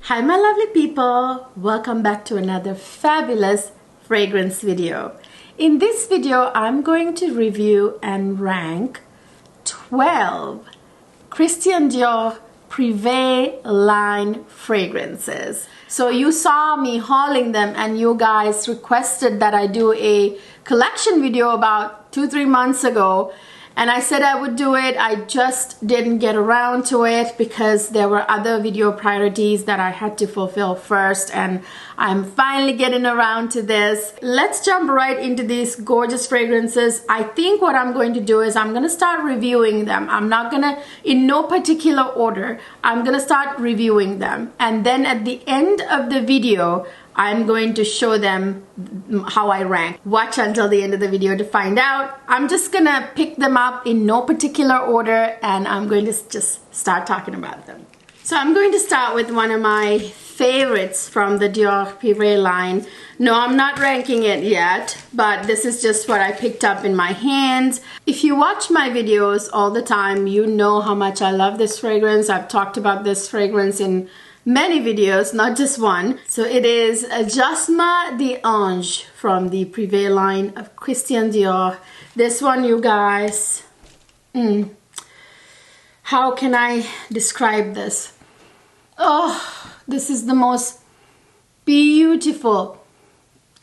Hi my lovely people, welcome back to another fabulous fragrance video. In this video I'm going to review and rank 12 Christian Dior Privée line fragrances. So you saw me hauling them and you guys requested that I do a collection video about 2-3 months ago, and I said I would do it. I just didn't get around to it because there were other video priorities that I had to fulfill first, and I'm finally getting around to this. Let's jump right into these gorgeous fragrances. I think what I'm going to do is I'm going to start reviewing them. I'm not going to, in no particular order, I'm going to start reviewing them, and then at the end of the video I'm going to show them how I rank. Watch until the end of the video to find out. I'm just gonna pick them up in no particular order and I'm going to just start talking about them. So I'm going to start with one of my favorites from the Dior Privée line. No, I'm not ranking it yet, but this is just what I picked up in my hands. If you watch my videos all the time, you know how much I love this fragrance. I've talked about this fragrance in many videos, not just one. So it is Jasmin The Orange from the Privée line of Christian Dior. This one, you guys, how can I describe this? Oh, this is the most beautiful,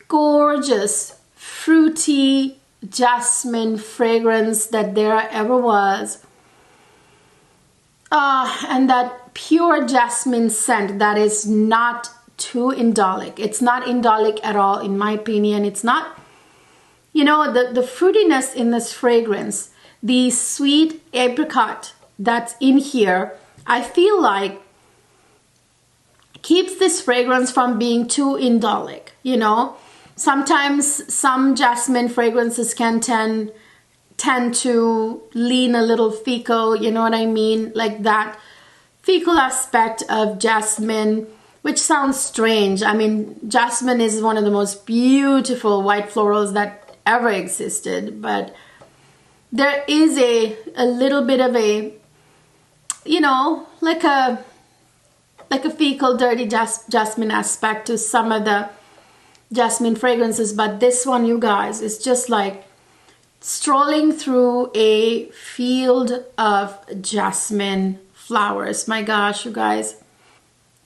gorgeous, fruity jasmine fragrance that there ever was. And that pure jasmine scent that is not too indolic. It's not indolic at all, in my opinion. It's not, you know, the fruitiness in this fragrance, the sweet apricot that's in here, I feel like keeps this fragrance from being too indolic, you know. Sometimes some jasmine fragrances can tend to lean a little fecal, you know what I mean? Like that fecal aspect of jasmine, which sounds strange. I mean, jasmine is one of the most beautiful white florals that ever existed, but there is a little bit of a, you know, like a fecal, dirty jasmine aspect to some of the jasmine fragrances, but this one, you guys, is just like strolling through a field of jasmine flowers. My gosh, you guys.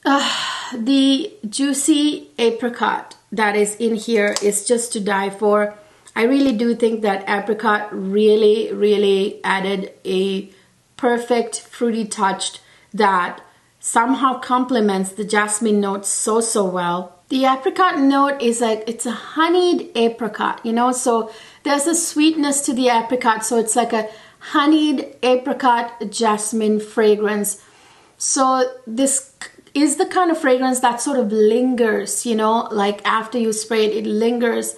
The juicy apricot that is in here is just to die for. I really do think that apricot really added a perfect fruity touch that somehow complements the jasmine notes so well. The apricot note is like, it's a honeyed apricot, you know, so there's a sweetness to the apricot, so it's like a honeyed apricot jasmine fragrance. So this is the kind of fragrance that sort of lingers, you know, like after you spray it, it lingers.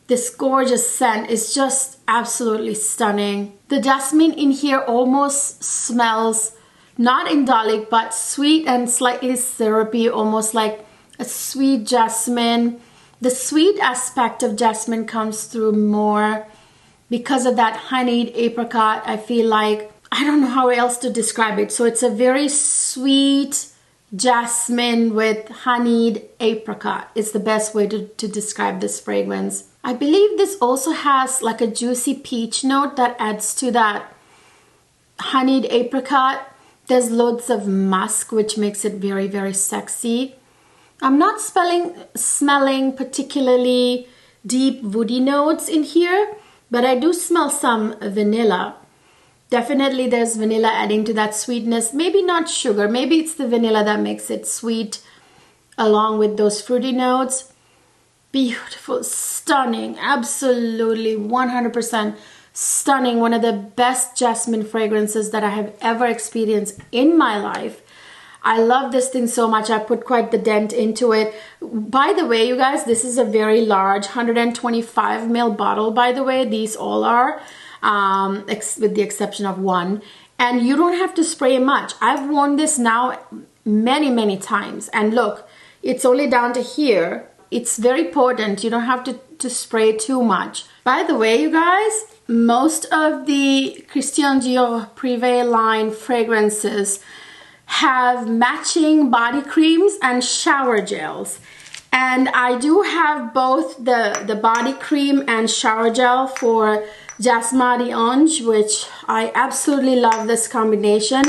This gorgeous scent is just absolutely stunning. The jasmine in here almost smells not indolic, but sweet and slightly syrupy, almost like a sweet jasmine. The sweet aspect of jasmine comes through more because of that honeyed apricot. I feel like, I don't know how else to describe it. So it's a very sweet jasmine with honeyed apricot. It's the best way to describe this fragrance. I believe this also has like a juicy peach note that adds to that honeyed apricot. There's loads of musk, which makes it very sexy. I'm not smelling particularly deep woody notes in here, but I do smell some vanilla. Definitely there's vanilla adding to that sweetness. Maybe not sugar. Maybe it's the vanilla that makes it sweet along with those fruity notes. Beautiful, stunning, absolutely 100% stunning. One of the best jasmine fragrances that I have ever experienced in my life. I love this thing so much. I put quite the dent into it. By the way, you guys, this is a very large 125 ml bottle, by the way. These all are, with the exception of one. And you don't have to spray much. I've worn this now many times. And look, it's only down to here. It's very potent. You don't have to spray too much. By the way, you guys, most of the Christian Dior Privée line fragrances have matching body creams and shower gels. And I do have both the body cream and shower gel for Jasmin The Orange, which I absolutely love this combination.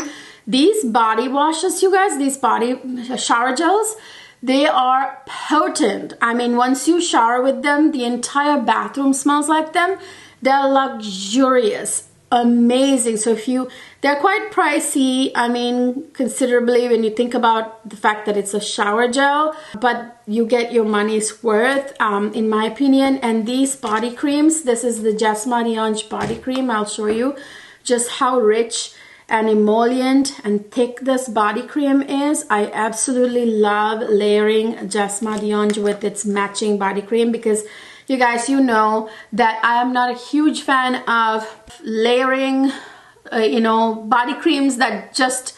These body washes, you guys, these body shower gels, they are potent. I mean, once you shower with them, the entire bathroom smells like them. They're luxurious, amazing. So they're quite pricey, I mean, considerably when you think about the fact that it's a shower gel, but you get your money's worth, in my opinion. And these body creams, this is the Jasmin The Orange body cream. I'll show you just how rich and emollient and thick this body cream is. I absolutely love layering Jasmin The Orange with its matching body cream, because you guys, you know that I am not a huge fan of layering body creams that just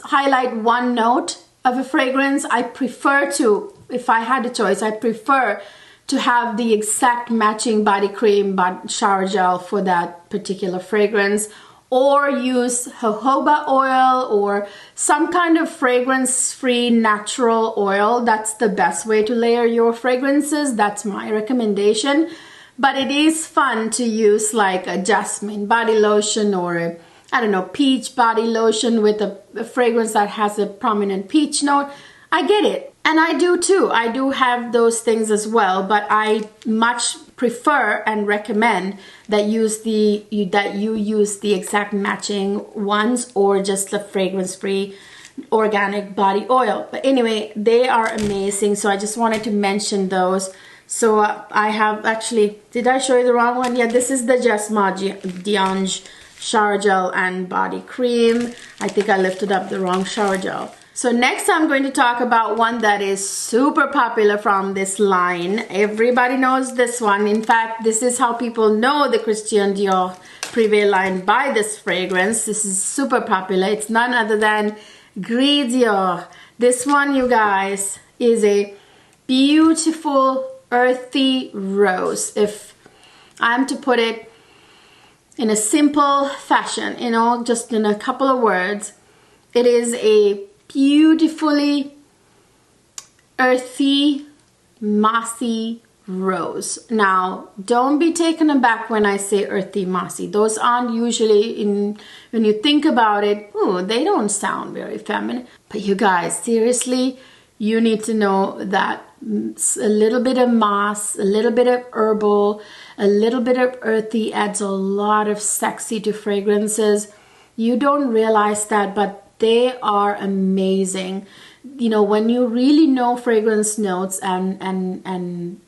highlight one note of a fragrance. I prefer to, if I had a choice, I prefer to have the exact matching body cream shower gel for that particular fragrance, or use jojoba oil or some kind of fragrance-free natural oil. That's the best way to layer your fragrances. That's my recommendation. But it is fun to use like a jasmine body lotion or I don't know, peach body lotion with a fragrance that has a prominent peach note. I get it. And I do too. I do have those things as well, but I much prefer and recommend that you use the exact matching ones, or just the fragrance-free organic body oil. But anyway, they are amazing, so I just wanted to mention those. So I have actually, did I show you the wrong one? Yeah, this is the Jasmin The Orange shower gel and body cream. I think I lifted up the wrong shower gel. So next I'm going to talk about one that is super popular from this line. Everybody knows this one. In fact, this is how people know the Christian Dior Privée line by this fragrance. This is super popular. It's none other than Gris Dior. This one, you guys, is a beautiful earthy rose. If I'm to put it in a simple fashion, you know, just in a couple of words, it is a beautifully earthy, mossy rose. Now, don't be taken aback when I say earthy, mossy. Those aren't usually, when you think about it, they don't sound very feminine. But you guys, seriously, you need to know that a little bit of moss, a little bit of herbal, a little bit of earthy adds a lot of sexy to fragrances. You don't realize that, but they are amazing. You know, when you really know fragrance notes and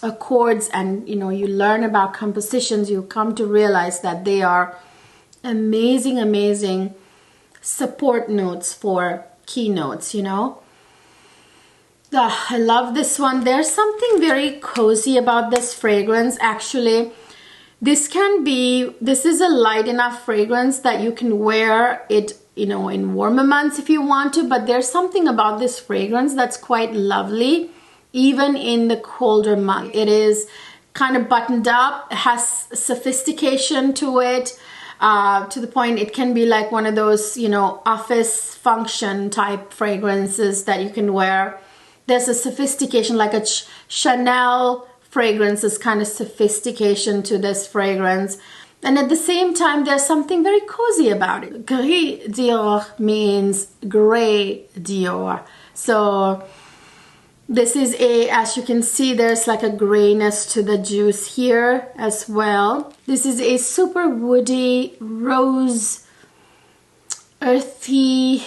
accords, and you know, you learn about compositions, you come to realize that they are amazing support notes for keynotes, you know. I love this one. There's something very cozy about this fragrance. Actually, this is a light enough fragrance that you can wear it, you know, in warmer months if you want to, but there's something about this fragrance that's quite lovely even in the colder month. It is kind of buttoned up, it has sophistication to it, to the point it can be like one of those, you know, office function type fragrances that you can wear. There's a sophistication, like a Chanel fragrance is kind of sophistication to this fragrance. And at the same time, there's something very cozy about it. Gris Dior means gray Dior. So this is as you can see, there's like a grayness to the juice here as well. This is a super woody, rose, earthy,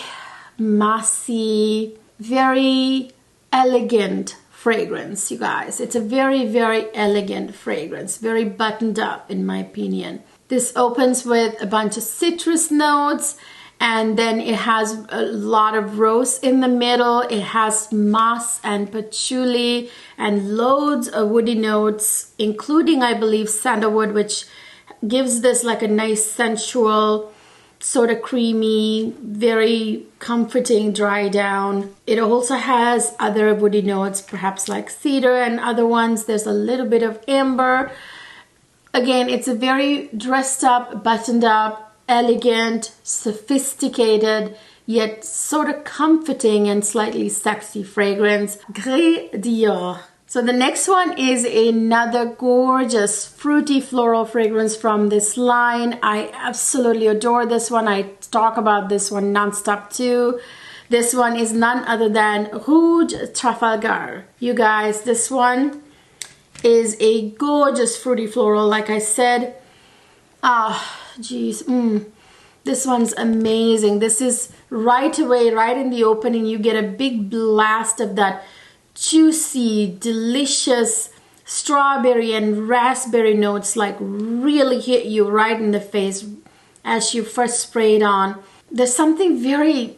mossy, very elegant fragrance, you guys. It's a very elegant fragrance, very buttoned up in my opinion. This opens with a bunch of citrus notes, and then it has a lot of rose in the middle. It has moss and patchouli and loads of woody notes, including, I believe, sandalwood, which gives this like a nice sensual, sort of creamy, very comforting dry down. It also has other woody notes, perhaps like cedar and other ones. There's a little bit of amber. Again, it's a very dressed up, buttoned up, elegant, sophisticated, yet sort of comforting and slightly sexy fragrance, Gris Dior. So the next one is another gorgeous fruity floral fragrance from this line. I absolutely adore this one. I talk about this one nonstop too. This one is none other than Rouge Trafalgar. You guys, this one is a gorgeous fruity floral, like I said. This one's amazing. This is right away, right in the opening, you get a big blast of that juicy, delicious strawberry and raspberry notes, like really hit you right in the face as you first spray it on. There's something very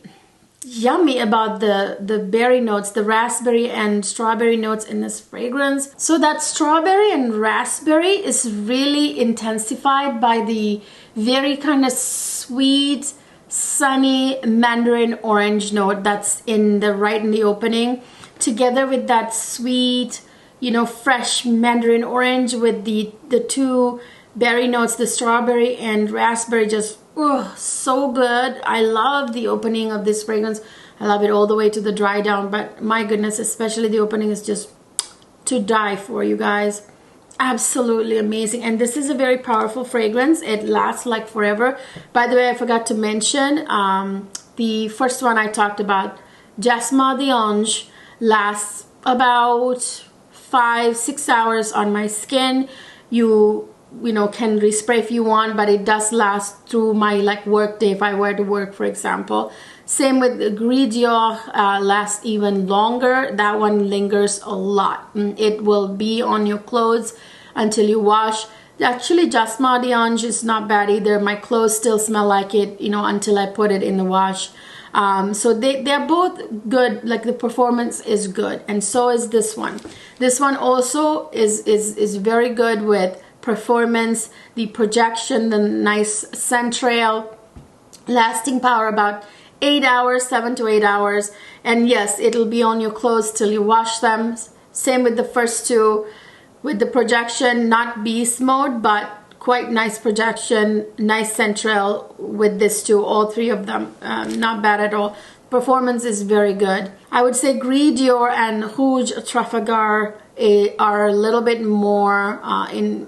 yummy about the berry notes, the raspberry and strawberry notes in this fragrance. So that strawberry and raspberry is really intensified by the very kind of sweet, sunny mandarin orange note that's right in the opening, together with that sweet, you know, fresh mandarin orange with the two berry notes, the strawberry and raspberry. Just so good. I love the opening of this fragrance. I love it all the way to the dry down, but my goodness, especially the opening is just to die for, you guys. Absolutely amazing. And this is a very powerful fragrance. It lasts like forever. By the way, I forgot to mention the first one I talked about, Jasmin The Orange, lasts about 5-6 hours on my skin. You know, can respray if you want, but it does last through my like work day if I were to work, for example. Same with Gris Dior, lasts even longer. That one lingers a lot. It will be on your clothes until you wash. Actually, Jasmin The Orange is not bad either. My clothes still smell like it, you know, until I put it in the wash. So they're both good. Like the performance is good, and so is this one. This one also is very good with performance, the projection, the nice scent trail, lasting power about 8 hours, 7 to 8 hours, and yes, it'll be on your clothes till you wash them. Same with the first two, with the projection, not beast mode, but quite nice projection, nice scent trail with this too. All three of them, not bad at all. Performance is very good. I would say Gris Dior and Rouge Trafalgar are a little bit more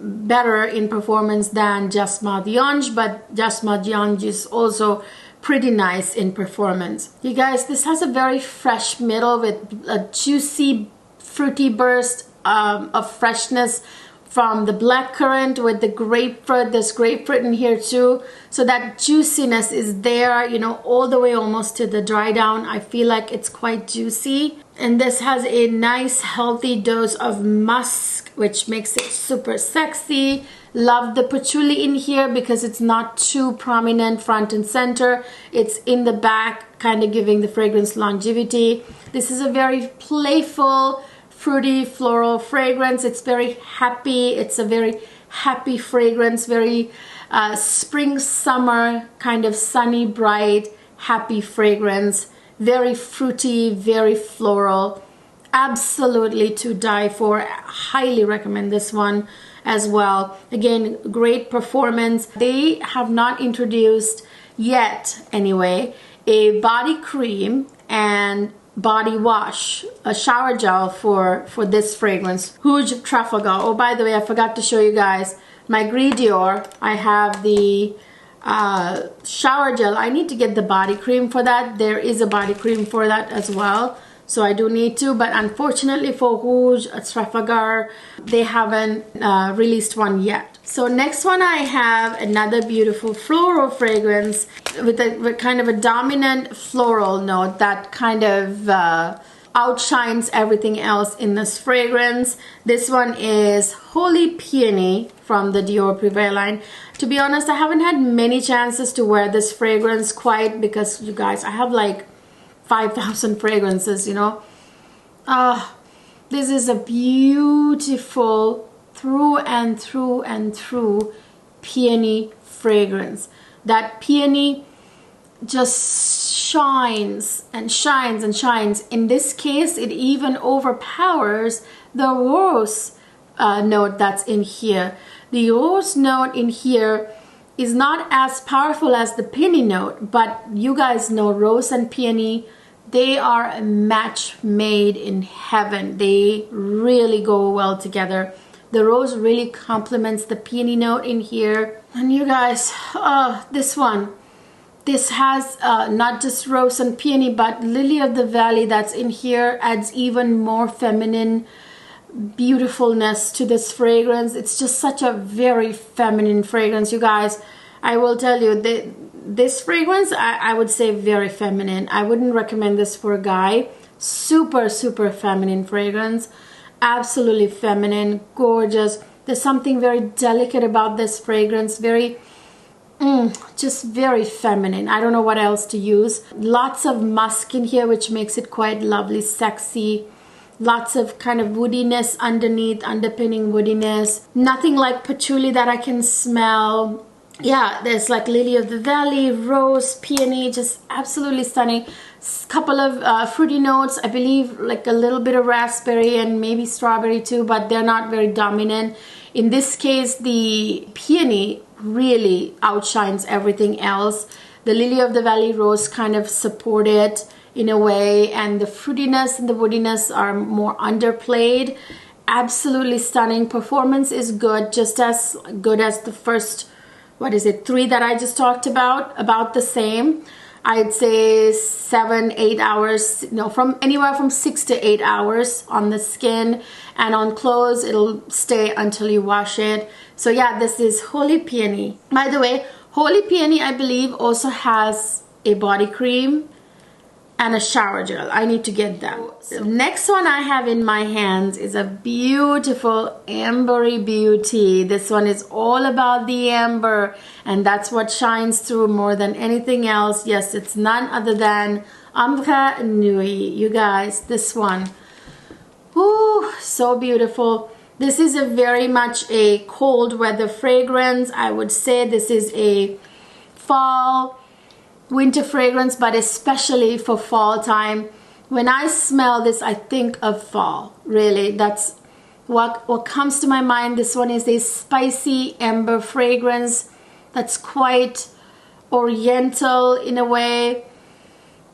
better in performance than Jasmin The Orange, but Jasmin The Orange is also pretty nice in performance. You guys, this has a very fresh middle with a juicy, fruity burst of freshness from the blackcurrant with the grapefruit. There's grapefruit in here too, so that juiciness is there, you know, all the way almost to the dry down. I feel like it's quite juicy, and this has a nice healthy dose of musk, which makes it super sexy. Love the patchouli in here because it's not too prominent front and center. It's in the back, kind of giving the fragrance longevity. This is a very playful, fruity floral fragrance. It's very happy. It's a very happy fragrance, very spring summer kind of sunny, bright, happy fragrance. Very fruity, very floral. Absolutely to die for. Highly recommend this one as well. Again, great performance. They have not introduced yet, anyway, a body cream and body wash, a shower gel for this fragrance, Rouge Trafalgar. Oh, by the way, I forgot to show you guys my Gris Dior. I have the shower gel. I need to get the body cream for that. There is a body cream for that as well, so I do need to, but unfortunately for Rouge Trafalgar, they haven't released one yet. So next one, I have another beautiful floral fragrance with kind of a dominant floral note that kind of outshines everything else in this fragrance. This one is Holy Peony from the Dior Privee line. To be honest, I haven't had many chances to wear this fragrance quite, because you guys, I have like 5,000 fragrances, you know. This is a beautiful through and through and through peony fragrance. That peony just shines and shines and shines. In this case, it even overpowers the rose note that's in here. The rose note in here is not as powerful as the peony note, but you guys know rose and peony, they are a match made in heaven. They really go well together. The rose really complements the peony note in here. And you guys, this one, this has not just rose and peony, but lily of the valley that's in here adds even more feminine beautifulness to this fragrance. It's just such a very feminine fragrance, you guys. I will tell you, this fragrance, I would say very feminine. I wouldn't recommend this for a guy. Super, super feminine fragrance. Absolutely feminine, gorgeous. There's something very delicate about this fragrance. Very, just very feminine. I don't know what else to use. Lots of musk in here, which makes it quite lovely, sexy. Lots of kind of woodiness underneath, underpinning woodiness. Nothing like patchouli that I can smell. Yeah, there's like lily of the valley, rose, peony, just absolutely stunning. Couple of fruity notes, I believe like a little bit of raspberry and maybe strawberry too, but they're not very dominant. In this case, the peony really outshines everything else. The lily of the valley rose kind of support it in a way, and the fruitiness and the woodiness are more underplayed. Absolutely stunning. Performance is good, just as good as the first, what is it, 3 that I just talked about the same. I'd say 7-8 hours, no, from anywhere from 6 to 8 hours on the skin, and on clothes it'll stay until you wash it. So yeah, this is Holy Peony. By the way, Holy Peony, I believe, also has a body cream and a shower gel. I need to get them. The next one I have in my hands is a beautiful ambery beauty. This one is all about the amber, and that's what shines through more than anything else. Yes, it's none other than Ambra Nui. You guys, this one. Ooh, so beautiful. This is a very much a cold weather fragrance. I would say this is a fall, winter fragrance, but especially for fall time. When I smell this, I think of fall. Really, that's what comes to my mind. This one is a spicy amber fragrance that's quite oriental in a way.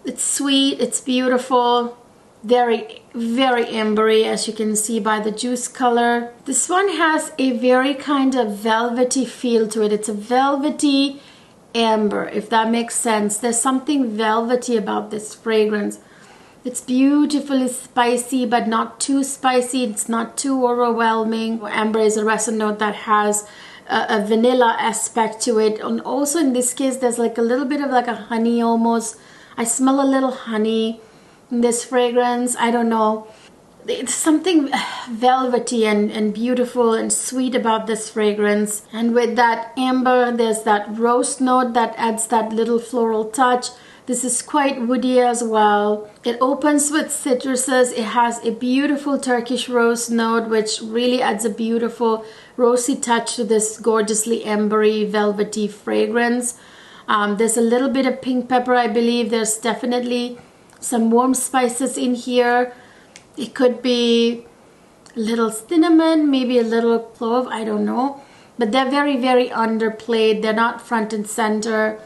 It's sweet, it's beautiful, very, very ambery, as you can see by the juice color. This one has a very kind of velvety feel to it. It's a velvety amber, if that makes sense. There's something velvety about this fragrance. It's beautifully spicy, but not too spicy. It's not too overwhelming. Amber is a resin note that has a vanilla aspect to it, and also in this case there's like a little bit of like a honey almost. I smell a little honey in this fragrance. I don't know, it's something velvety and beautiful and sweet about this fragrance. And with that amber, there's that rose note that adds that little floral touch. This is quite woody as well. It opens with citruses. It has a beautiful Turkish rose note, which really adds a beautiful rosy touch to this gorgeously ambery, velvety fragrance. There's a little bit of pink pepper, I believe. There's definitely some warm spices in here. It could be a little cinnamon, maybe a little clove, I don't know. But they're very, very underplayed. They're not front and center.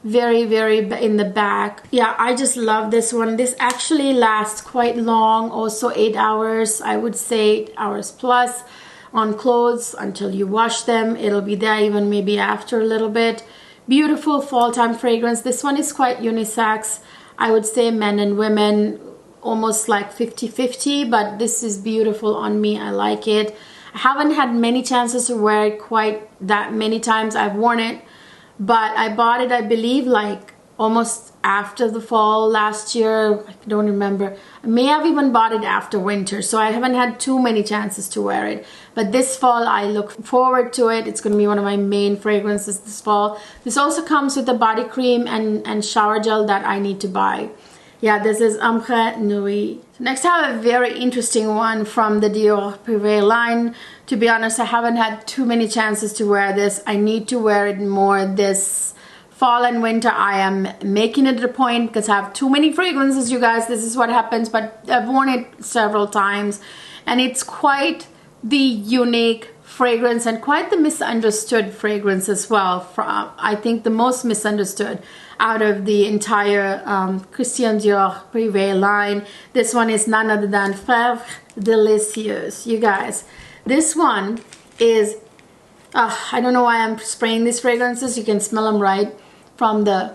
Very, very in the back. Yeah, I just love this one. This actually lasts quite long, also 8 hours. I would say 8 hours plus on clothes until you wash them. It'll be there even maybe after a little bit. Beautiful fall time fragrance. This one is quite unisex. I would say men and women, almost like 50-50, but this is beautiful on me. I like it. I haven't had many chances to wear it quite that many times. I've worn it, but I bought it, I believe, like almost after the fall last year. I don't remember. I may have even bought it after winter, so I haven't had too many chances to wear it. But this fall, I look forward to it. It's going to be one of my main fragrances this fall. This also comes with a body cream and shower gel that I need to buy. Yeah, this is Ambra Nui. Next, I have a very interesting one from the Dior Privee line. To be honest, I haven't had too many chances to wear this. I need to wear it more this fall and winter. I am making it a point because I have too many fragrances, you guys. This is what happens, but I've worn it several times, and it's quite the unique fragrance, and quite the misunderstood fragrance as well. From, I think the most misunderstood out of the entire Christian Dior Privée line. This one is none other than Privée Delicieuse. You guys, this one is, I don't know why I'm spraying these fragrances. You can smell them right from the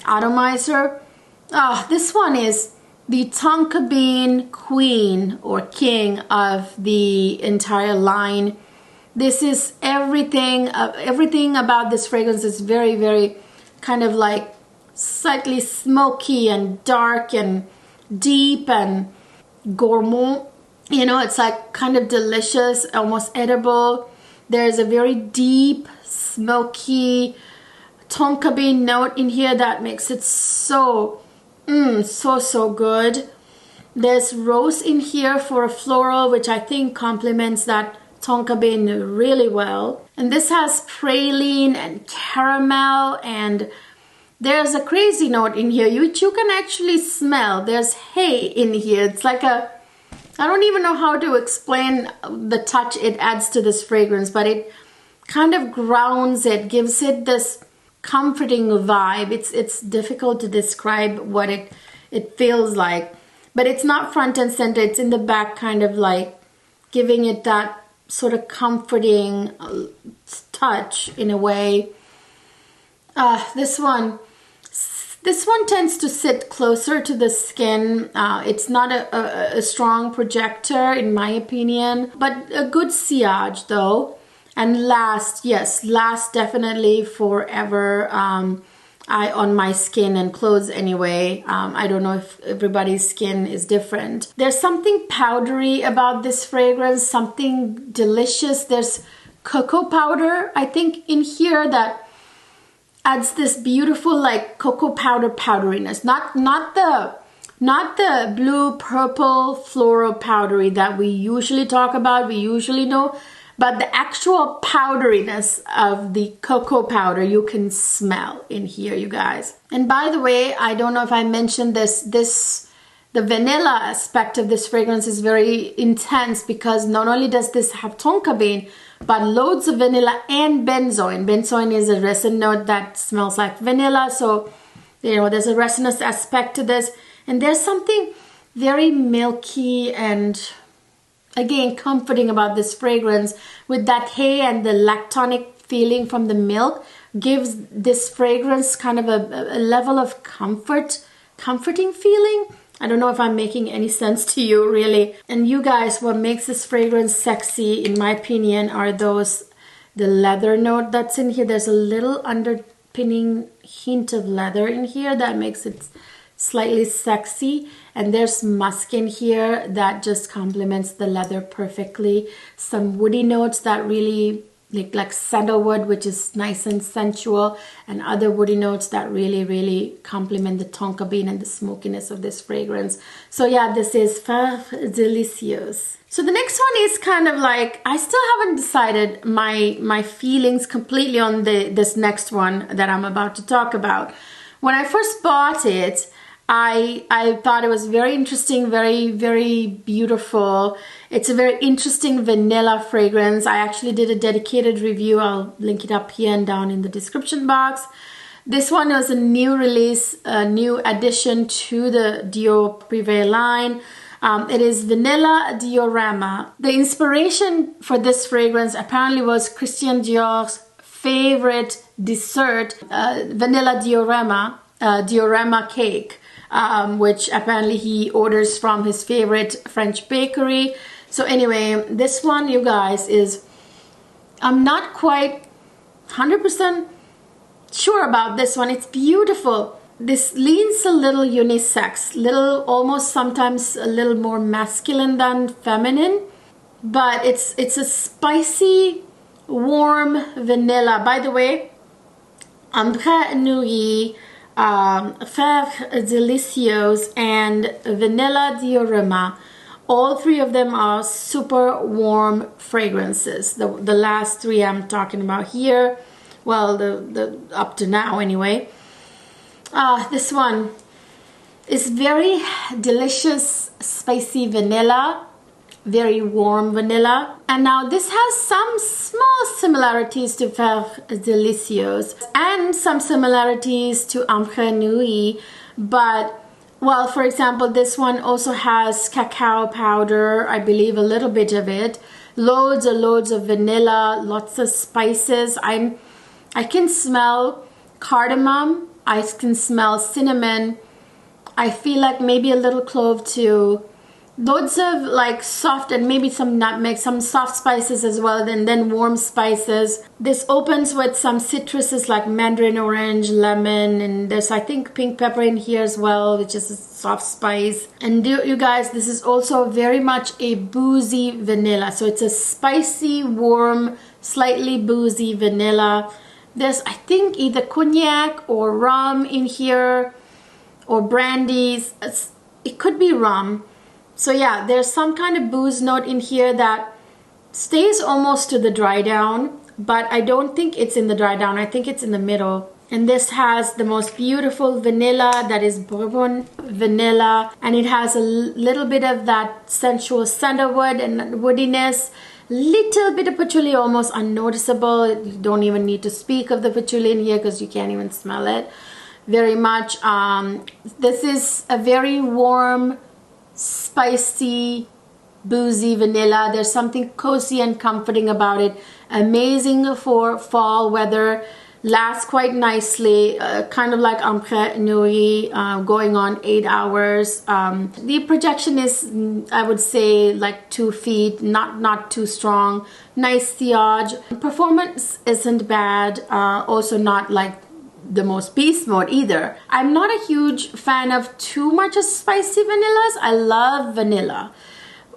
atomizer. This one is the tonka bean queen or king of the entire line. This is everything. Everything about this fragrance is very, very kind of like slightly smoky and dark and deep and gourmand. You know, it's like kind of delicious, almost edible. There's a very deep, smoky tonka bean note in here that makes it so good. There's rose in here for a floral, which I think complements that tonka bean really well. And this has praline and caramel, and there's a crazy note in here which you can actually smell. There's hay in here. It's like a, I don't even know how to explain the touch it adds to this fragrance, but it kind of grounds it, gives it this comforting vibe. It's difficult to describe what it feels like, but it's not front and center. It's in the back, kind of like giving it that sort of comforting touch in a way. This one tends to sit closer to the skin. It's not a strong projector in my opinion, but a good sillage though. And last definitely forever, on my skin and clothes anyway. I don't know if everybody's skin is different. There's something powdery about this fragrance, something delicious. There's cocoa powder, I think, in here that adds this beautiful like cocoa powder powderiness. Not the blue purple floral powdery that we usually talk about, we usually know, but the actual powderiness of the cocoa powder you can smell in here, you guys. And by the way, I don't know if I mentioned this, the vanilla aspect of this fragrance is very intense because not only does this have tonka bean, but loads of vanilla and benzoin. Benzoin is a resin note that smells like vanilla, so you know there's a resinous aspect to this. And there's something very milky and again comforting about this fragrance, with that hay and the lactonic feeling from the milk gives this fragrance kind of a level of comforting feeling. I don't know if I'm making any sense to you really. And you guys, what makes this fragrance sexy in my opinion are the leather note that's in here. There's a little underpinning hint of leather in here that makes it slightly sexy, and there's musk in here that just complements the leather perfectly. Some woody notes that really like sandalwood, which is nice and sensual, and other woody notes that really complement the tonka bean and the smokiness of this fragrance. So yeah, this is Privée Delicieuse. So the next one is kind of like, I still haven't decided my feelings completely on this next one that I'm about to talk about. When I first bought it, I thought it was very interesting, very beautiful. It's a very interesting vanilla fragrance. I actually did a dedicated review. I'll link it up here and down in the description box. This one was a new release, a new addition to the Dior Privée line. It is Vanilla Diorama. The inspiration for this fragrance apparently was Christian Dior's favorite dessert, Vanilla Diorama cake. Which apparently he orders from his favorite French bakery. So anyway, this one, you guys, is, I'm not quite 100% sure about this one. It's beautiful. This leans a little unisex, almost sometimes a little more masculine than feminine, but it's a spicy, warm vanilla. By the way, Ambra Nui, Privée Delicieuse and Vanilla Diorama, all three of them are super warm fragrances. The last three I'm talking about here, well, the up to now anyway. This one is very delicious, spicy vanilla. very warm vanilla. And now this has some small similarities to Faire Delicieux and some similarities to Ambra Nui, but well, for example, this one also has cacao powder, I believe a little bit of it, loads and loads of vanilla, lots of spices. I can smell cardamom, I can smell cinnamon, I feel like maybe a little clove too. Loads of like soft and maybe some nutmeg, some soft spices as well, and then warm spices. This opens with some citruses like mandarin orange, lemon, and there's I think pink pepper in here as well, which is a soft spice. And you guys, this is also very much a boozy vanilla. So it's a spicy, warm, slightly boozy vanilla. There's I think either cognac or rum in here or brandies. It could be rum. So yeah, there's some kind of booze note in here that stays almost to the dry down, but I don't think it's in the dry down. I think it's in the middle. And this has the most beautiful vanilla, that is bourbon vanilla, and it has a little bit of that sensual sandalwood and woodiness, little bit of patchouli, almost unnoticeable. You don't even need to speak of the patchouli in here because you can't even smell it very much. This is a very warm, spicy, boozy vanilla. There's something cozy and comforting about it. Amazing for fall weather. Lasts quite nicely, kind of like Ambra Nui, going on 8 hours. The projection is, I would say, like 2 feet, not too strong. Nice sillage. Performance isn't bad. Also not like the most beast mode either. I'm not a huge fan of too much of spicy vanillas. I love vanilla,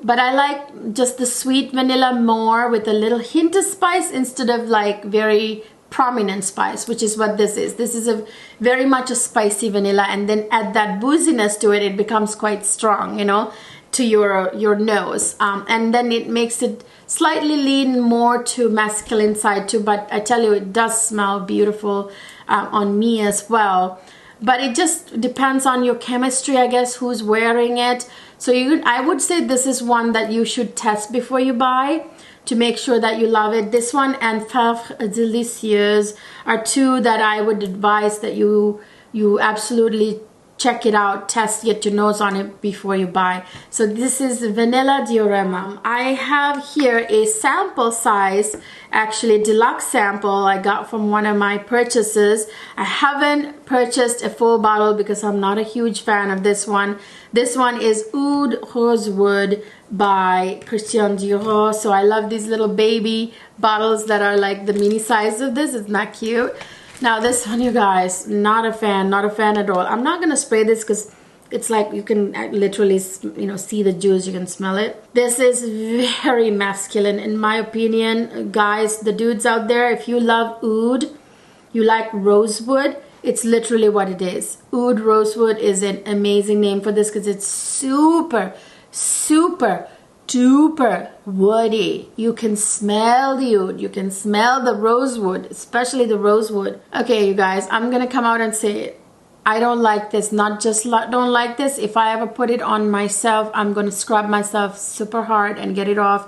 but I like just the sweet vanilla more with a little hint of spice instead of like very prominent spice, which is what this is. This is a very much a spicy vanilla, and then add that booziness to it, it becomes quite strong, you know, to your nose, and then it makes it slightly lean more to masculine side too. But I tell you, it does smell beautiful on me as well. But it just depends on your chemistry, I guess, who's wearing it. So I would say this is one that you should test before you buy to make sure that you love it. This one and Faire Delicieux are two that I would advise that you absolutely check it out, test, get your nose on it before you buy. So this is Vanilla Diorama. I have here a sample size, actually deluxe sample I got from one of my purchases. I haven't purchased a full bottle because I'm not a huge fan of this one. This one is Oud Rosewood by Christian Dior. So I love these little baby bottles that are like the mini size of this. Isn't that cute? Now this one, you guys, not a fan at all. I'm not gonna spray this because it's like you can literally, you know, see the juice, you can smell it. This is very masculine in my opinion. Guys, the dudes out there, if you love oud, you like rosewood, it's literally what it is. Oud Rosewood is an amazing name for this because it's super duper woody. You can smell the oud, you can smell the rosewood, especially the rosewood. Okay, you guys, I'm gonna come out and say it. I don't like this. Not just don't like this. If I ever put it on myself, I'm gonna scrub myself super hard and get it off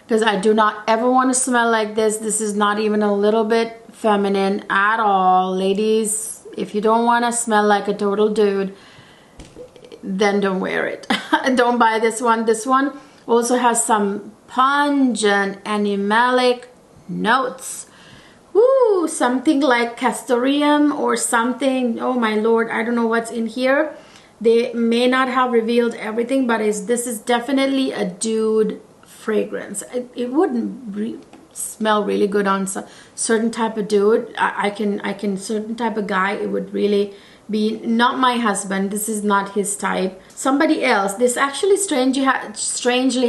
because I do not ever want to smell like this. This is not even a little bit feminine at all. Ladies, if you don't want to smell like a total dude, then don't wear it. Don't buy this one. This one also has some pungent animalic notes. Ooh, something like castoreum or something. Oh my lord, I don't know what's in here. They may not have revealed everything, but this is definitely a dude fragrance. It wouldn't smell really good on certain type of dude. I can certain type of guy, it would really be not my husband. This is not his type. Somebody else. This actually strangely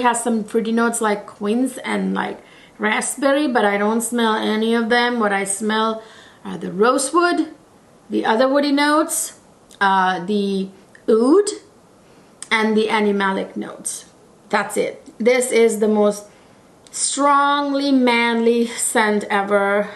has some fruity notes like quince and like raspberry, but I don't smell any of them. What I smell are the rosewood, the other woody notes, the oud, and the animalic notes. That's it. This is the most strongly manly scent ever.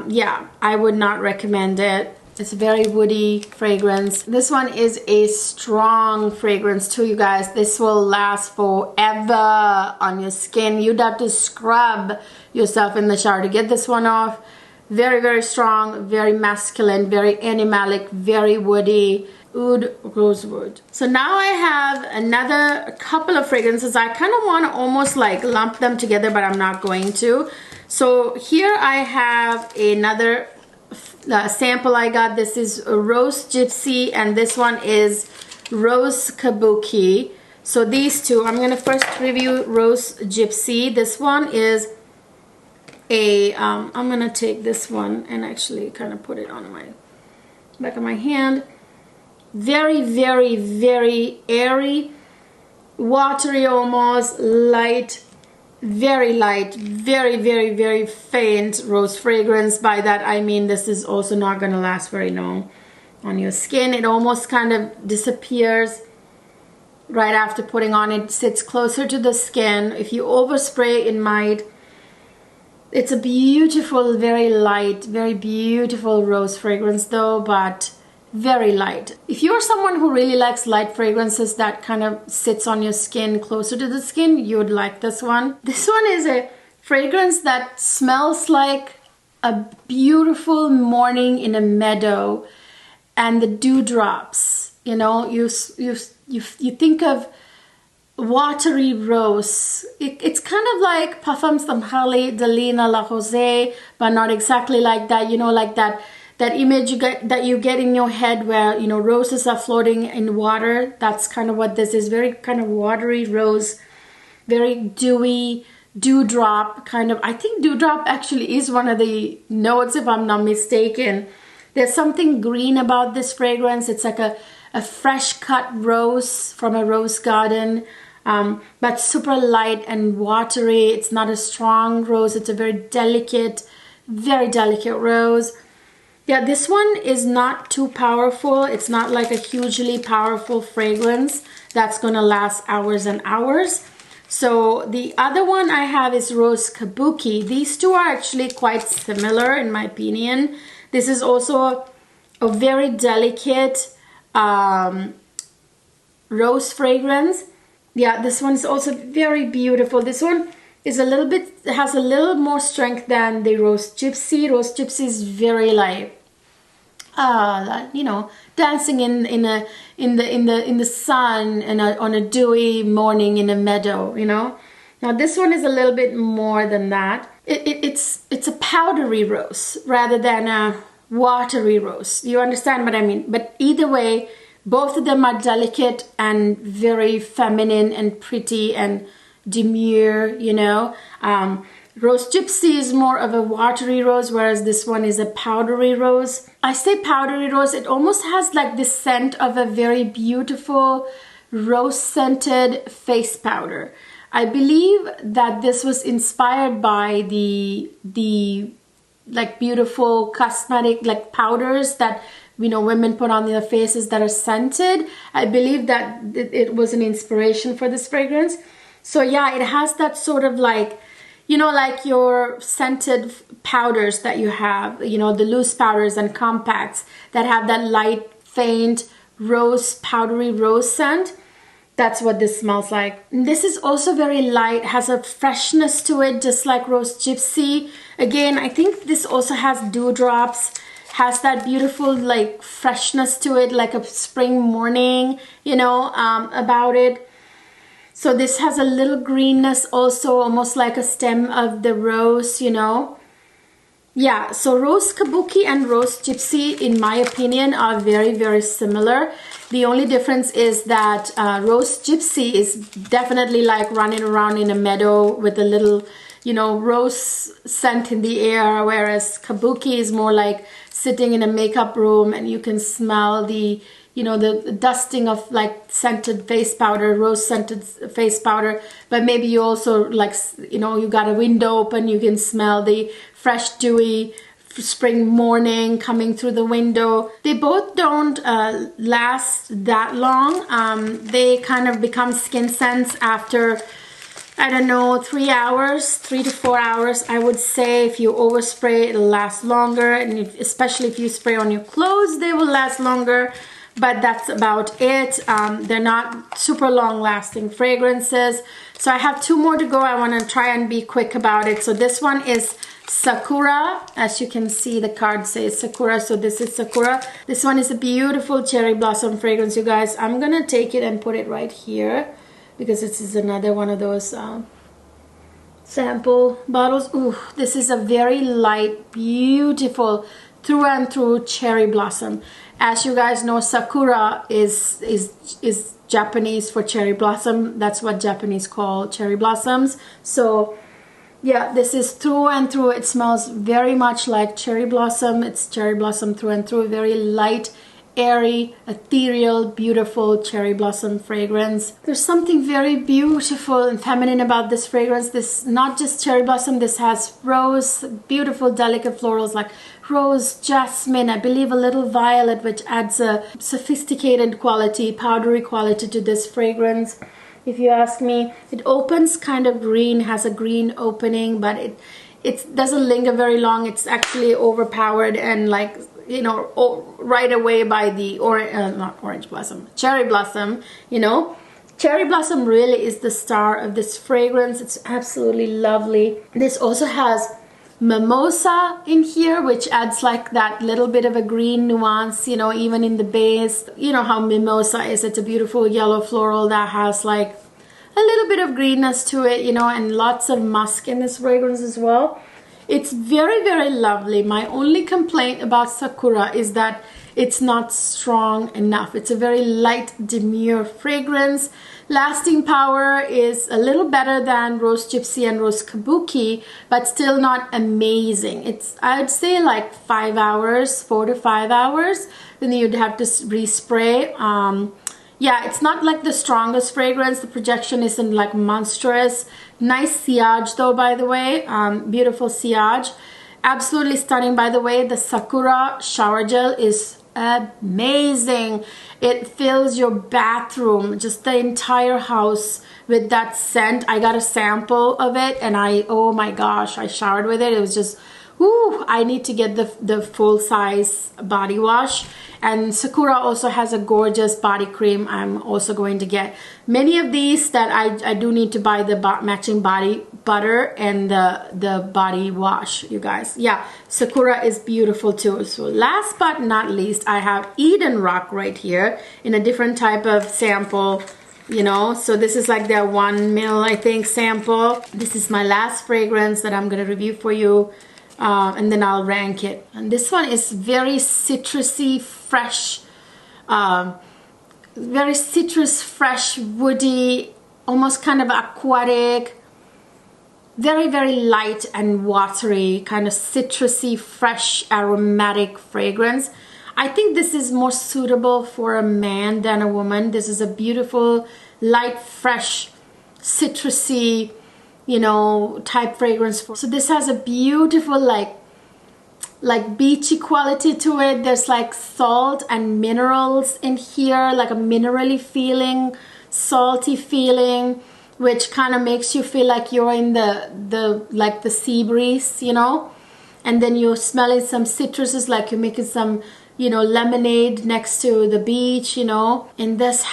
Yeah, I would not recommend it. It's a very woody fragrance. This one is a strong fragrance too, you guys. This will last forever on your skin. You'd have to scrub yourself in the shower to get this one off. Very, very strong, very masculine, very animalic, very woody. Oud rosewood. So now I have another couple of fragrances. I kind of want to almost like lump them together, but I'm not going to. So here I have another sample I got. This is Rose Gypsy and this one is Rose Kabuki. So these two, I'm going to first review Rose Gypsy. This one is a, I'm going to take this one and actually kind of put it on my back of my hand. Very, very, very airy, watery almost, light, very, very, very faint rose fragrance. By that I mean this is also not going to last very long on your skin. It almost kind of disappears right after putting on. It sits closer to the skin. If you overspray, it might. It's a beautiful, very light, very beautiful rose fragrance though, but very light. If you're someone who really likes light fragrances that kind of sits on your skin, closer to the skin, you would like this one. This one is a fragrance that smells like a beautiful morning in a meadow and the dewdrops. You know, you think of watery rose. It's kind of like Parfums d'Amberley de Lina La Rosée, but not exactly like that. You know, like that image you get in your head where, you know, roses are floating in water. That's kind of what this is. Very kind of watery rose, very dewy, dewdrop kind of. I think dewdrop actually is one of the notes, if I'm not mistaken. There's something green about this fragrance. It's like a fresh cut rose from a rose garden, but super light and watery. It's not a strong rose. It's a very delicate rose. Yeah, this one is not too powerful. It's not like a hugely powerful fragrance that's gonna last hours and hours. So the other one I have is Rose Kabuki. These two are actually quite similar in my opinion. This is also a very delicate rose fragrance. Yeah, this one is also very beautiful. This one is a little bit, has a little more strength than the Rose Gypsy. Rose Gypsy is very like, you know, dancing in the sun and on a dewy morning in a meadow. You know. Now this one is a little bit more than that. It's a powdery rose rather than a watery rose. You understand what I mean? But either way, both of them are delicate and very feminine and pretty and demure, you know. Rose Gypsy is more of a watery rose, whereas this one is a powdery rose. I say powdery rose, it almost has like the scent of a very beautiful rose-scented face powder. I believe that this was inspired by the like beautiful cosmetic like powders that, you know, women put on their faces that are scented. I believe that it was an inspiration for this fragrance. So yeah, it has that sort of like, you know, like your scented powders that you have, you know, the loose powders and compacts that have that light, faint rose, powdery rose scent. That's what this smells like. And this is also very light, has a freshness to it, just like Rose Gypsy. Again, I think this also has dewdrops, has that beautiful like freshness to it, like a spring morning, you know, about it. So this has a little greenness also, almost like a stem of the rose, you know. Yeah, so Rose Kabuki and Rose Gypsy, in my opinion, are very, very similar. The only difference is that Rose Gypsy is definitely like running around in a meadow with a little, you know, rose scent in the air, whereas Kabuki is more like sitting in a makeup room and you can smell the, you know, the dusting of like scented face powder, rose scented face powder, but maybe you also like, you know, you got a window open, you can smell the fresh dewy spring morning coming through the window. They both don't last that long. They kind of become skin scents after I don't know, 3 hours, 3 to 4 hours. I would say if you overspray, it'll last longer, and especially if you spray on your clothes, they will last longer. But that's about it. They're not super long-lasting fragrances. So I have 2 more to go. I want to try and be quick about it. So this one is Sakura. As you can see, the card says Sakura. So this is Sakura. This one is a beautiful cherry blossom fragrance, you guys. I'm going to take it and put it right here, because this is another one of those sample bottles. Ooh, this is a very light, beautiful, through and through cherry blossom. As you guys know, Sakura is Japanese for cherry blossom. That's what Japanese call cherry blossoms. So yeah, this is through and through. It smells very much like cherry blossom. It's cherry blossom through and through. Very light, airy, ethereal, beautiful cherry blossom fragrance. There's something very beautiful and feminine about this fragrance. This not just cherry blossom, this has rose, beautiful delicate florals like rose, jasmine, I believe a little violet, which adds a sophisticated quality, powdery quality to this fragrance. If you ask me, it opens kind of green, has a green opening, but it doesn't linger very long. It's actually overpowered and, like, you know, right away by the not orange blossom, cherry blossom. You know, cherry blossom really is the star of this fragrance. It's absolutely lovely. This also has mimosa in here, which adds like that little bit of a green nuance, you know, even in the base. You know how mimosa is. It's a beautiful yellow floral that has like a little bit of greenness to it, you know, and lots of musk in this fragrance as well. It's very, very lovely. My only complaint about Sakura is that it's not strong enough. It's a very light, demure fragrance. Lasting power is a little better than Rose Gypsy and Rose Kabuki, but still not amazing. It's, I'd say, like 5 hours, 4 to 5 hours. Then you'd have to respray. Yeah, it's not like the strongest fragrance. The projection isn't like monstrous. Nice sillage though, by the way. Beautiful sillage. Absolutely stunning, by the way. The Sakura shower gel is amazing. It fills your bathroom, just the entire house, with that scent. I got a sample of it and oh my gosh, I showered with it. It was just, ooh, I need to get the full size body wash. And Sakura also has a gorgeous body cream I'm also going to get. Many of these that I do need to buy the matching body butter and the body wash, you guys. Yeah, Sakura is beautiful too. So last but not least, I have Eden Rock right here in a different type of sample, you know. So this is like their 1 ml, I think, sample. This is my last fragrance that I'm going to review for you. And then I'll rank it. And this one is very citrusy, fresh, very citrus, fresh, woody, almost kind of aquatic, very, very light and watery, kind of citrusy, fresh, aromatic fragrance. I think this is more suitable for a man than a woman. This is a beautiful, light, fresh, citrusy, you know, type fragrance. So this has a beautiful like beachy quality to it. There's like salt and minerals in here, like a minerally feeling, salty feeling, which kind of makes you feel like you're in the sea breeze, you know. And then you're smelling some citruses, like you're making some, you know, lemonade next to the beach, you know. And this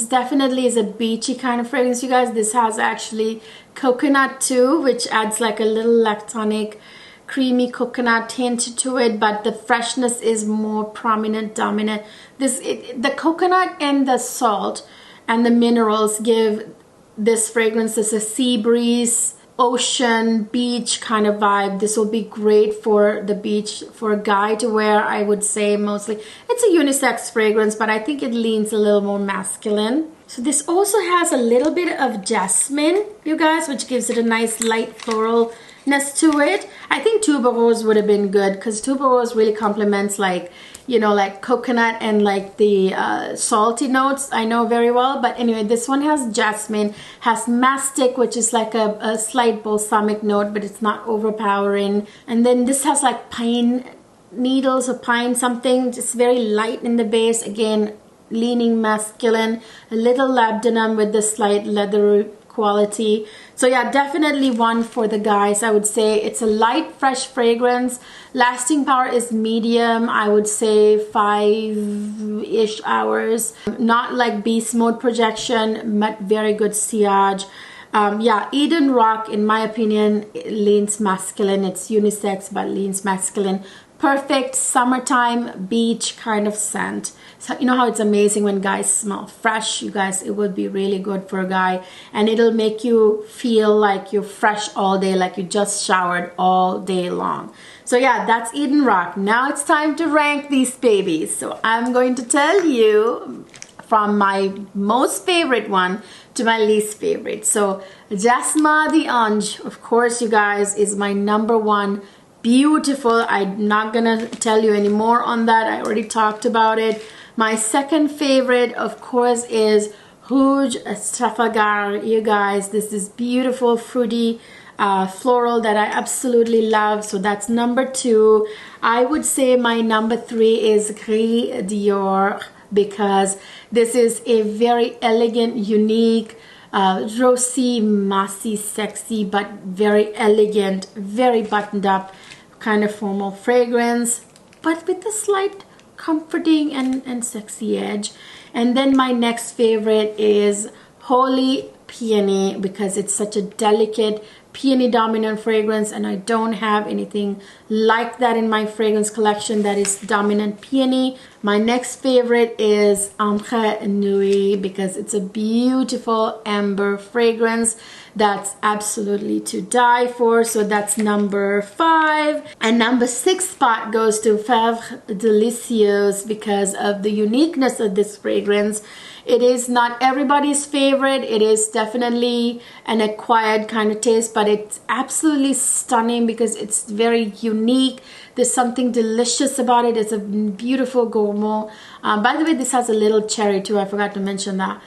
definitely is a beachy kind of fragrance, you guys. This has actually coconut too, which adds like a little lactonic, creamy coconut tint to it, but the freshness is more prominent, dominant. The coconut and the salt and the minerals give this fragrance as a sea breeze, ocean, beach kind of vibe. This will be great for the beach, for a guy to wear, I would say. Mostly it's a unisex fragrance, but I think it leans a little more masculine. So this also has a little bit of jasmine, you guys, which gives it a nice light floralness to it. I think tuberose would have been good, because tuberose really complements, like, you know, like coconut and like the salty notes I know very well. But anyway, this one has jasmine, has mastic, which is like a slight balsamic note, but it's not overpowering. And then this has like pine needles or pine something, just very light in the base, again leaning masculine. A little labdanum with the slight leather quality. So yeah, definitely one for the guys. I would say it's a light, fresh fragrance. Lasting power is medium. I would say 5-ish hours. Not like beast mode projection, but very good sillage. Yeah, Eden Rock, in my opinion, leans masculine. It's unisex, but leans masculine. Perfect summertime beach kind of scent. So you know how it's amazing when guys smell fresh? You guys, it would be really good for a guy, and it'll make you feel like you're fresh all day, like you just showered all day long. So yeah, that's Eden Rock. Now it's time to rank these babies. So I'm going to tell you from my most favorite one to my least favorite. So Jasmin The Orange, of course, you guys, is my number one. Beautiful. I'm not gonna tell you any more on that. I already talked about it. My second favorite, of course, is Rouge Trafalgar. You guys, this is beautiful, fruity, floral that I absolutely love. So that's number two. I would say my number three is Gris Dior, because this is a very elegant, unique, rosy, massy, sexy, but very elegant, very buttoned up kind of formal fragrance, but with a slight comforting and sexy edge. And then my next favorite is Holy Peony, because it's such a delicate peony dominant fragrance, and I don't have anything like that in my fragrance collection that is dominant peony. My next favorite is Ambra Nui, because it's a beautiful amber fragrance that's absolutely to die for. So that's number 5. And number 6 spot goes to Fèvre Délicieuse, because of the uniqueness of this fragrance. It is not everybody's favorite. It is definitely an acquired kind of taste, but it's absolutely stunning because it's very unique. There's something delicious about it. It's a beautiful gourmand. By the way, this has a little cherry too. I forgot to mention that.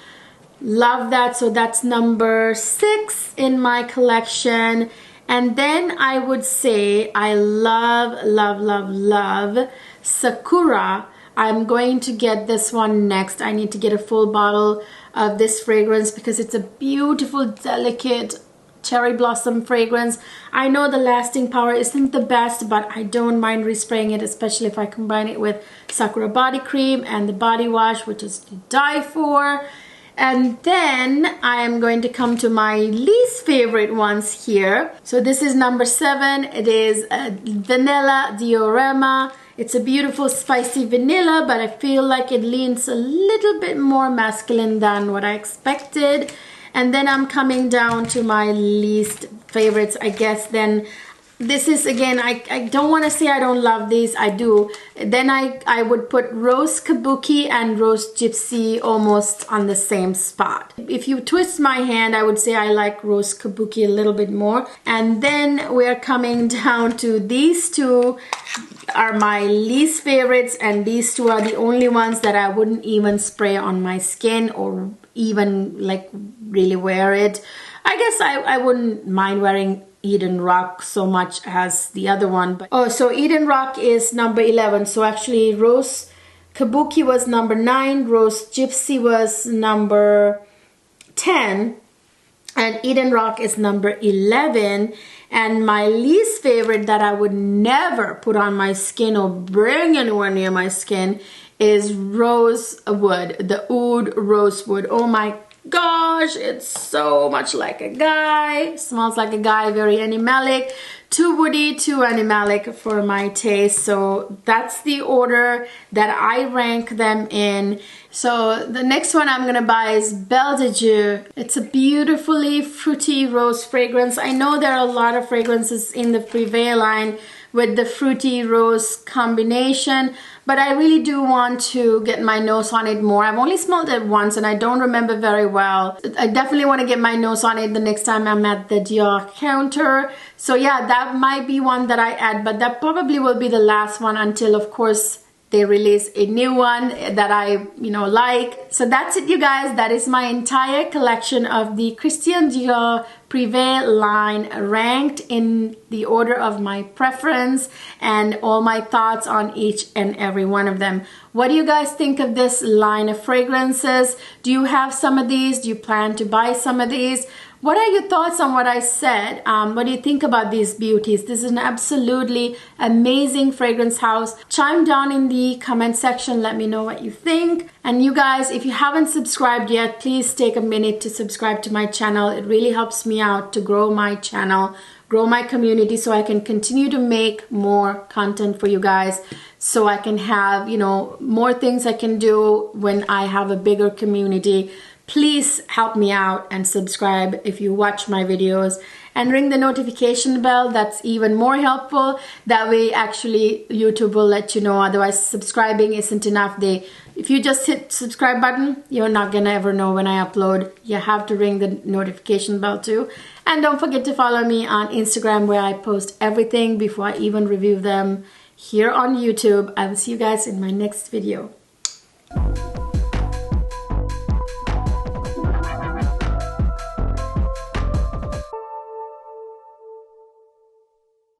Love that. So that's number 6 in my collection. And then I would say I love, love, love, love Sakura. I'm going to get this one next. I need to get a full bottle of this fragrance because it's a beautiful, delicate cherry blossom fragrance. I know the lasting power isn't the best, but I don't mind respraying it, especially if I combine it with Sakura body cream and the body wash, which is to die for. And then I am going to come to my least favorite ones here. So this is number 7. It is Vanilla Diorama. It's a beautiful spicy vanilla, but I feel like it leans a little bit more masculine than what I expected. And then I'm coming down to my least favorites, I guess. Then this is, again, I don't want to say I don't love these. I do. Then I would put Rose Kabuki and Rose Gypsy almost on the same spot. If you twist my hand, I would say I like Rose Kabuki a little bit more. And then we're coming down to these two are my least favorites, and these two are the only ones that I wouldn't even spray on my skin or even like really wear it. I guess I wouldn't mind wearing Eden Rock so much as the other one. But oh, so Eden Rock is number 11. So actually Rose Kabuki was number 9, Rose Gypsy was number 10, and Eden Rock is number 11. And my least favorite that I would never put on my skin or bring anywhere near my skin is Rosewood, the Oud Rosewood. Oh my gosh, it's so much like a guy. Smells like a guy, very animalic. Too woody, too animalic for my taste. So that's the order that I rank them in. So the next one I'm gonna buy is Belle de Dieu. It's a beautifully fruity rose fragrance. I know there are a lot of fragrances in the Privée line with the fruity rose combination, but I really do want to get my nose on it more. I've only smelled it once and I don't remember very well. I definitely want to get my nose on it the next time I'm at the Dior counter. So yeah, that might be one that I add, but that probably will be the last one until, of course, they release a new one that I, like. So that's it, you guys. That is my entire collection of the Christian Dior Privée line, ranked in the order of my preference and all my thoughts on each and every one of them. What do you guys think of this line of fragrances? Do you have some of these? Do you plan to buy some of these? What are your thoughts on what I said? What do you think about these beauties? This is an absolutely amazing fragrance house. Chime down in the comment section. Let me know what you think. And you guys, if you haven't subscribed yet, please take a minute to subscribe to my channel. It really helps me out to grow my channel, grow my community, so I can continue to make more content for you guys, so I can have, you know, more things I can do when I have a bigger community. Please help me out and subscribe if you watch my videos, and ring the notification bell. That's even more helpful. That way actually YouTube will let you know. Otherwise subscribing isn't enough. If you just hit subscribe button, you're not gonna ever know when I upload. You have to ring the notification bell too. And don't forget to follow me on Instagram, where I post everything before I even review them here on YouTube. I will see you guys in my next video.